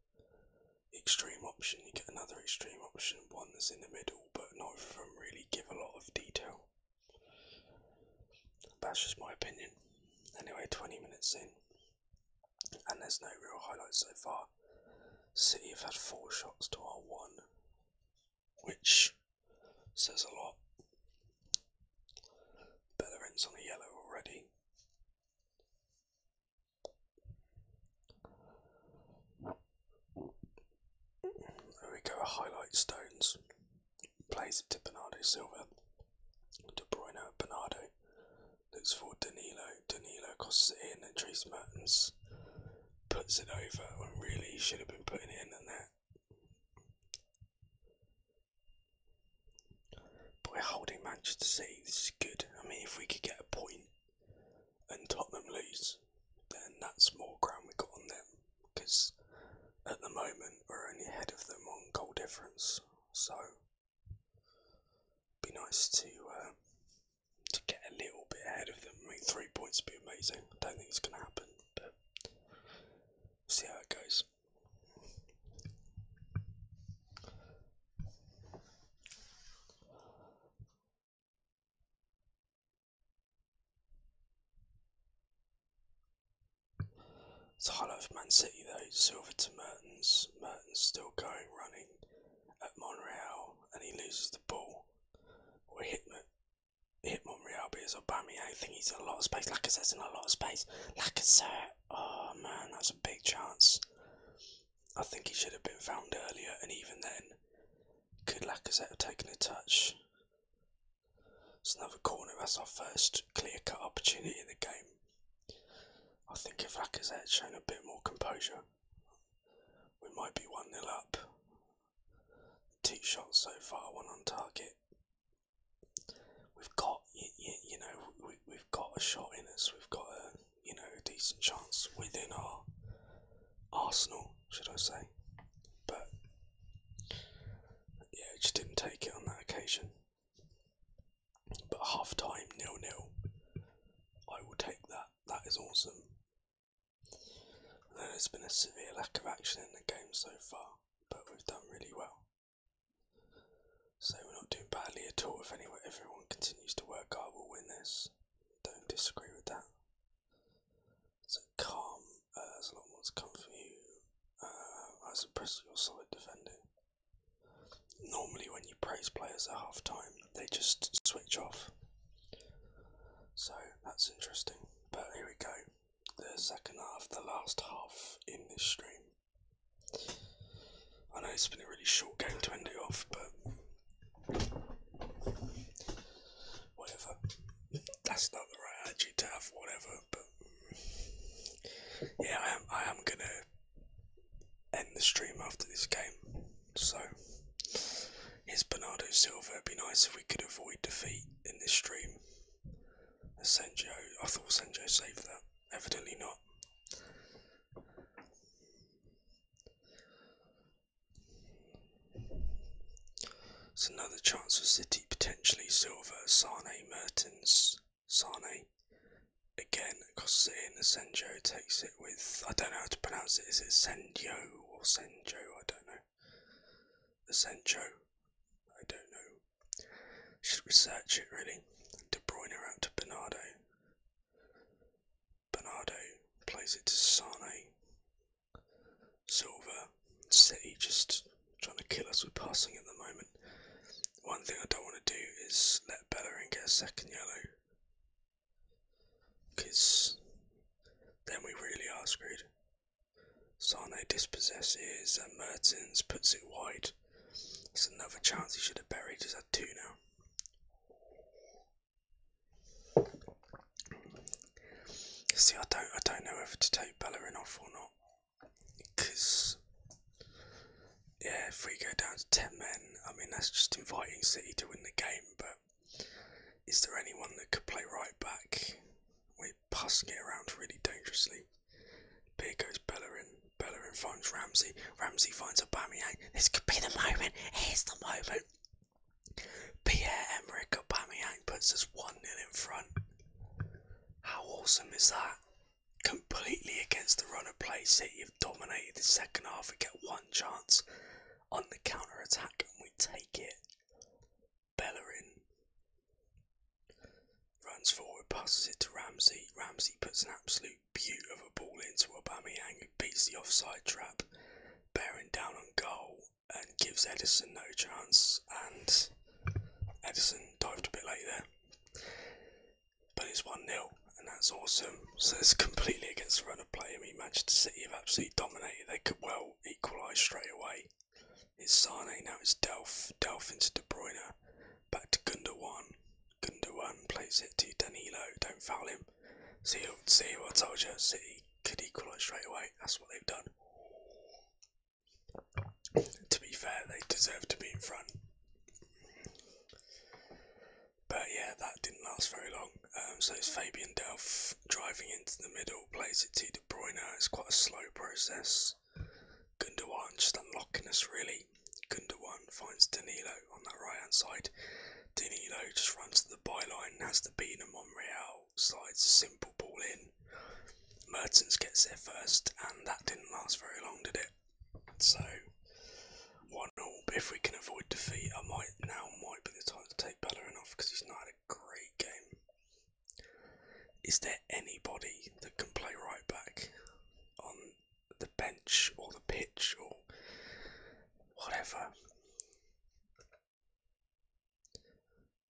Speaker 1: extreme option, you get another extreme option, one that's in the middle, but neither of them really give a lot of detail. That's just my opinion. Anyway, 20 minutes in, and there's no real highlights so far. City have had 4 shots to our 1, which says a lot. Bellerin's on a yellow already. There we go, highlight Stones. Plays it to Bernardo Silva. De Bruyne, Bernardo. Looks for Danilo. Danilo crosses it in, and Dries Mertens puts it over when really he should have been putting it in the net. But we're holding Manchester City, this is good. I mean, if we could get a point and Tottenham lose, then that's more ground we got on them, because at the moment we're only ahead of them on goal difference, so it'd be nice to get a little bit ahead of them. I mean, 3 points would be amazing. I don't think it's going to happen, but we'll see how it goes. It's a highlight of Man City though. Silva to Mertens. Mertens still going, running at Monreal, and he loses the ball. Or hit Monreal, but it's Aubameyang. I think he's in a lot of space. Lacazette's in a lot of space. Lacazette, oh man, that's a big chance. I think he should have been found earlier, and even then, could Lacazette have taken a touch? It's another corner. That's our first clear-cut opportunity in the game. I think if Lacazette had shown a bit more composure, we might be 1-0 up. 2 shots so far, 1 on target. We've got, you know, we've got a shot in us. We've got a decent chance within our arsenal, should I say? But yeah, just didn't take it on that occasion. But half time 0-0, I will take that. That is awesome. And then there's been a severe lack of action in the game so far, but we've done really well. So we're not doing badly at all. If everyone continues to work hard, we'll win this. Don't disagree with that. So calm, as long as it's come from you. I was impressed with your solid defending. Normally when you praise players at half time, they just switch off. So that's interesting. But here we go. The second half, the last half in this stream. I know it's been a really short game to end it off, but whatever. That's not the right attitude to have, whatever, but yeah, I am gonna end the stream after this game. So here's Bernardo Silva. It'd be nice if we could avoid defeat in this stream. Asenjo, I thought Asenjo saved that. Evidently not. It's another chance for City, potentially. Silva, Sane, Mertens, Sane. Again, crosses it in. Asenjo takes it with, I don't know how to pronounce it. Is it Senjo or Senjo? I don't know. Asenjo. I don't know. Should research it really. De Bruyne out to Bernardo. Bernardo plays it to Sane. Silva. City just trying to kill us with passing at the moment. One thing I don't want to do is let Bellerin get a second yellow, because then we really are screwed. Sane dispossesses and Mertens puts it wide. It's another chance he should have buried. He's had 2 now. See, I don't know whether to take Bellerin off or not, because yeah, if we go down to 10 men, I mean that's just inviting City to win the game. But is there anyone that could play right back? We're passing it around really dangerously. Here goes Bellerin. Bellerin finds Ramsey. Ramsey finds Aubameyang. This could be the moment. Here's the moment. Pierre-Emerick Aubameyang puts us 1-0 in front. How awesome is that? Completely against the run of play, City have dominated the second half. We get one chance on the counter attack and we take it. Bellerin runs forward, passes it to Ramsey. Ramsey puts an absolute beaut of a ball into Aubameyang, who beats the offside trap, bearing down on goal and gives Edison no chance. And Edison dived a bit late there, but it's 1-0. And that's awesome. So it's completely against the run of play. I mean, Manchester City have absolutely dominated. They could well equalise straight away. It's Sane, now it's Delph. Delph into De Bruyne. Back to Gundogan. Gundogan plays it to Danilo. Don't foul him. See what I told you. City could equalise straight away. That's what they've done. To be fair, they deserve to be in front. But yeah, that didn't last very long. So it's Fabian Delph driving into the middle, plays it to De Bruyne. It's quite a slow process. Gundogan just unlocking us really. Gundogan finds Danilo on that right hand side. Danilo just runs to the byline, has the beat on Monreal, slides a simple ball in. Mertens gets there first, and that didn't last very long, did it? So 1-0, but if we can avoid defeat, now might be the time to take Bellerin off, because he's not had a great game. Is there anybody that can play right back on the bench or the pitch or whatever?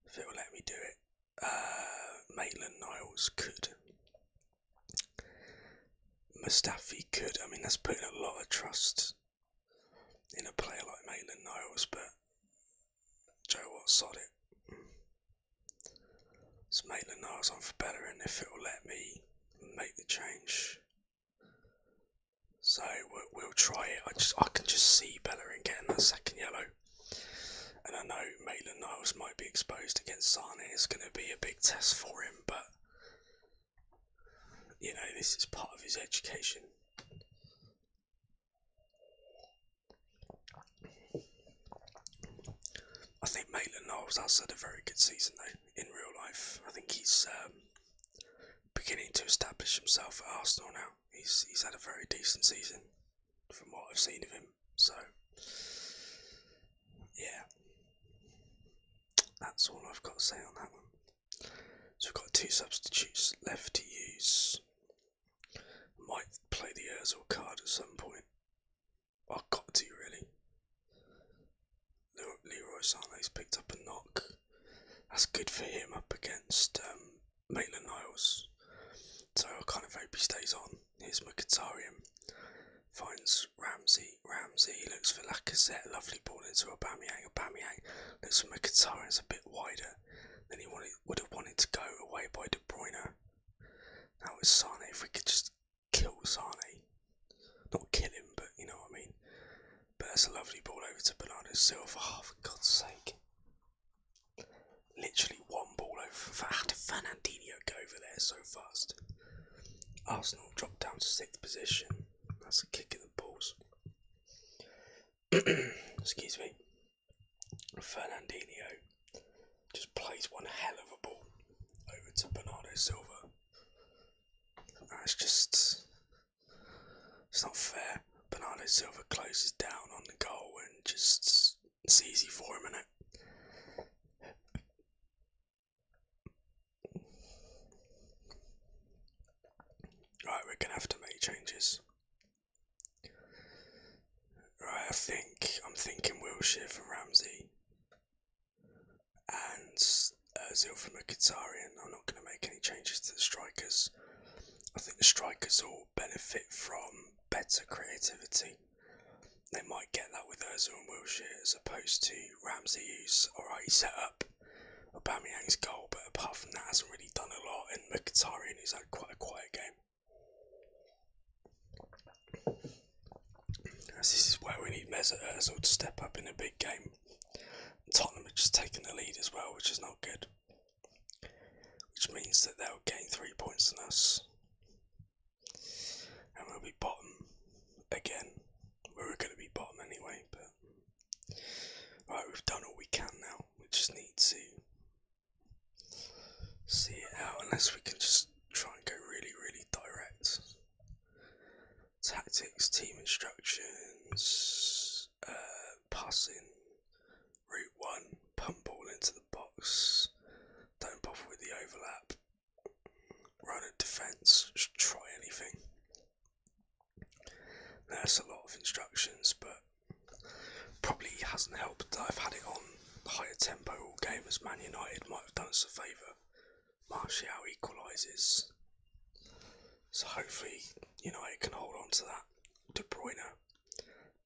Speaker 1: If it will let me do it. Maitland-Niles could. Mustafi could. I mean, that's putting a lot of trust in a player like Maitland-Niles, but Joe what, sod it. It's Maitland-Niles on for Bellerin if it will let me make the change. So we'll try it. I can just see Bellerin getting that second yellow. And I know Maitland-Niles might be exposed against Sane. It's going to be a big test for him, but you know, this is part of his education. I think Maitland-Niles has had a very good season though, in real life. I think he's beginning to establish himself at Arsenal now. He's had a very decent season from what I've seen of him. So yeah, that's all I've got to say on that one. So we've got 2 substitutes left to use. Might play the Ozil card at some point. I've got to really. Leroy Sané's picked up a knock. That's good for him up against Maitland-Niles. So I kind of hope he stays on. Here's Mkhitaryan. Finds Ramsey. Ramsey looks for Lacazette. Lovely ball into Aubameyang. Aubameyang looks for Mkhitaryan. It's a bit wider than he would have wanted to go, away by De Bruyne. Now it's Sané. If we could just kill Sané. Not kill him, but you know what I mean. But that's a lovely ball over to Bernardo Silva. Oh, for God's sake. Literally one ball over. How did Fernandinho go over there so fast? Arsenal dropped down to 6th position. That's a kick in the balls. Excuse me. Fernandinho just plays one hell of a ball over to Bernardo Silva. That's just... it's not fair. Bernardo Silva closes down on the goal and just... it's easy for him, innit? Right, we're going to have to make changes. Right, I'm thinking Wilshere for Ramsey and Ozil for Mkhitaryan. I'm not going to make any changes to the strikers. I think the strikers all benefit from better creativity. They might get that with Ozil and Wilshere as opposed to Ramsey, who's alright set up. Aubameyang's goal, but apart from that, hasn't really done a lot. And Mkhitaryan, who's had quite a quiet game. As this is where we need Mesut Ozil to step up in a big game. Tottenham have just taken the lead as well, which is not good. Which means that they'll gain 3 points on us. And we'll be bottom again. We were going to be bottom anyway, but... Right, we've done all we can now. We just need to see it out, unless we can just try and go really, really direct. Tactics, team instructions, passing, route 1, pump ball into the box, don't bother with the overlap, run a defence, just try anything. That's a lot of instructions, but probably hasn't helped that I've had it on higher tempo all game, as Man United might have done us a favour. Martial equalises, so hopefully United can hold on to that. De Bruyne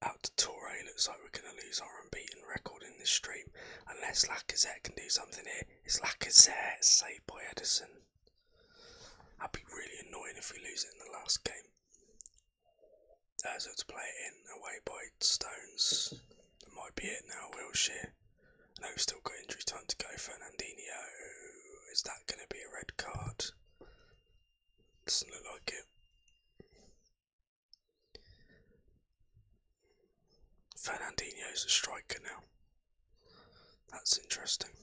Speaker 1: out to Toure. Looks like we're going to lose our unbeaten record in this stream, unless Lacazette can do something here. It's Lacazette, saved by Edison. That'd be really annoying if we lose it in the last game. So to play it in, away by Stones. That might be it now, Wilshere. I know we've still got injury time to go. Fernandinho, is that going to be a red card? Doesn't look like it. Fernandinho's a striker now. That's interesting.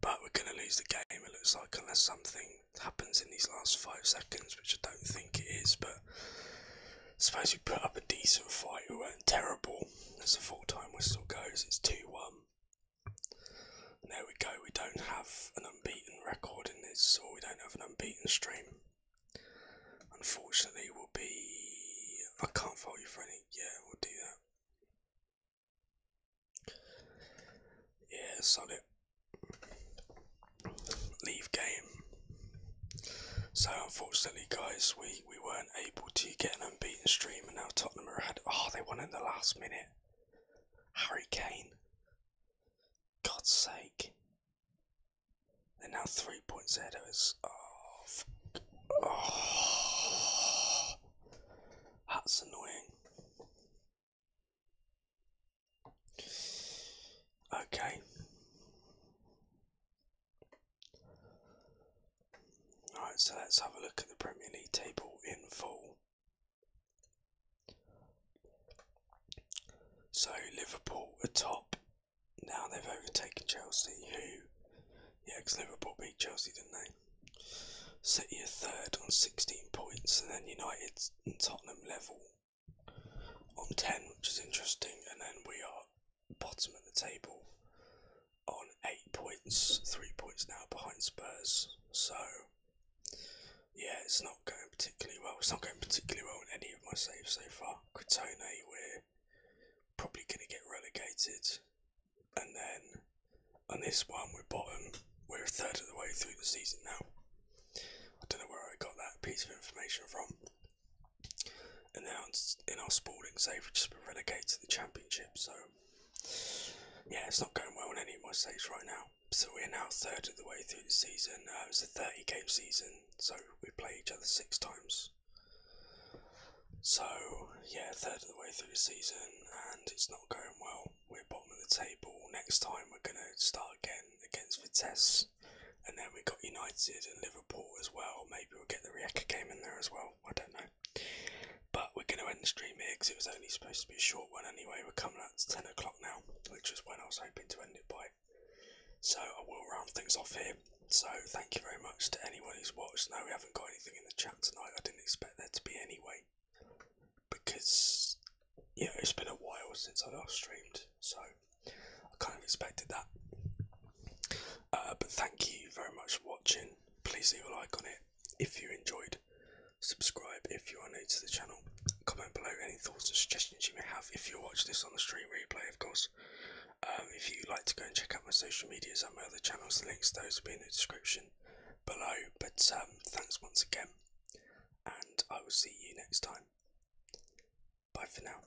Speaker 1: But we're going to lose the game, it looks like, unless something happens in these last 5 seconds, which I don't think it is, but I suppose we put up a decent fight. We weren't terrible. As the full-time whistle goes, it's 2-1. And there we go, we don't have an unbeaten record in this, or we don't have an unbeaten stream. Unfortunately, we'll be... I can't fault you for any... Yeah, we'll do that. Yeah, solid. Leave game. So unfortunately, guys, we weren't able to get an unbeaten stream, and now Tottenham are ahead. Oh, they won in the last minute. Harry Kane. God's sake. They're now 3 points ahead of us. Oh, that's annoying. Okay. Alright, so let's have a look at the Premier League table in full. So Liverpool are top. Now they've overtaken Chelsea, who... Yeah, because Liverpool beat Chelsea, didn't they? City are third on 16 points, and then United and Tottenham level on 10, which is interesting, and then we are bottom of the table on 8 points, 3 points now behind Spurs. So yeah, it's not going particularly well. It's not going particularly well in any of my saves so far. Crotone, we're probably going to get relegated, and then on this one we're bottom. We're a third of the way through the season now. I don't know where I got that piece of information from. And now in our Sporting save, we've just been relegated to the Championship, so yeah, it's not going well in any of my saves right now. So we're now third of the way through the season. It's a 30-game season, so we play each other 6 times. So yeah, third of the way through the season, and it's not going well. We're bottom of the table. Next time we're going to start again against Vitesse, and then we got United and Liverpool as well. Maybe we'll get the Rijeka game in there as well. I don't know. But we're going to end the stream here because it was only supposed to be a short one anyway. We're coming up to 10 o'clock now, which was when I was hoping to end it by. So I will round things off here. So thank you very much to anyone who's watched. No, we haven't got anything in the chat tonight. I didn't expect there to be anyway, because it's been a while since I last streamed, so I kind of expected that. But thank you very much for watching. Please leave a like on it if you enjoyed. Subscribe if you are new to the channel. Comment below any thoughts and suggestions you may have if you watch this on the stream replay, of course. If you'd like to go and check out my social medias and my other channels, the links to those will be in the description below. But thanks once again, and I will see you next time. Bye for now.